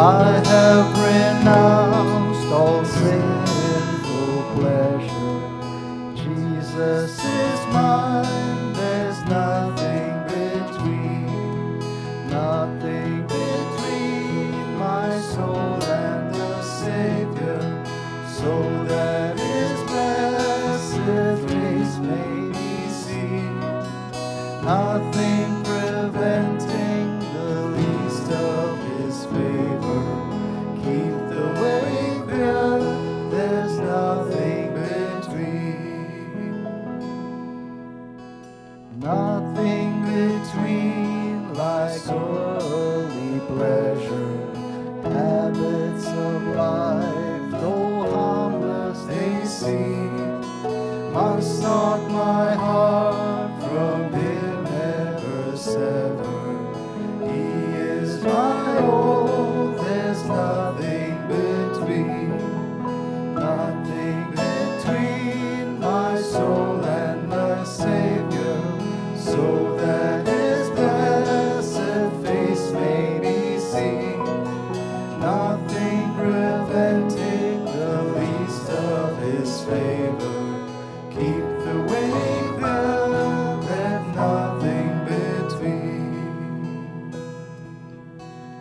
I have renounced all sinful pleasure. Jesus is mine, there's nothing between my soul and the Savior, so that His blessed face may be seen. Nothing preventing the least of His favor. Keep the way clear, there's nothing between. Nothing between, like earthly pleasure, habits of life, though harmless they seem. Must not my heart from Him ever sever? He is my all, there's nothing between. Nothing between my soul and the Savior, so that His blessed face may be seen. Nothing preventing the least of His favor. Keep the way clear, let nothing between.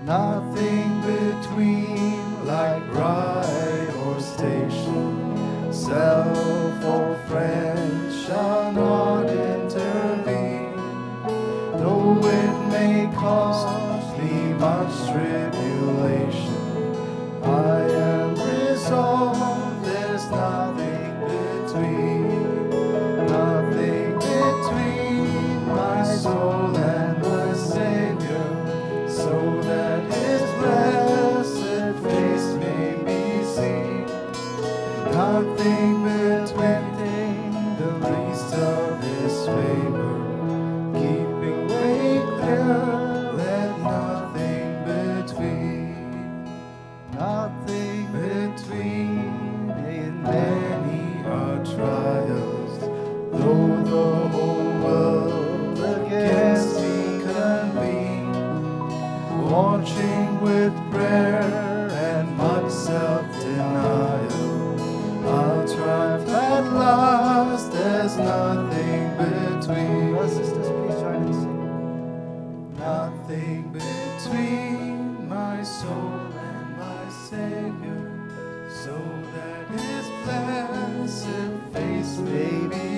Nothing between, like pride or station, self or friend shall not intervene. Though it may cost me much tribulation, I am resolved, there's nothing between. Nothing between my soul and the Savior, so that His blessed face may be seen. Nothing between the least of His favor. Keeping way clear, let nothing between. Nothing between, in many are trials, though the whole world against me convene. Watching with prayer and much self-denial, I'll triumph at last, there's nothing between. Brothers and sisters, please join and sing. Nothing between my soul and my Savior, so that His blessed face may be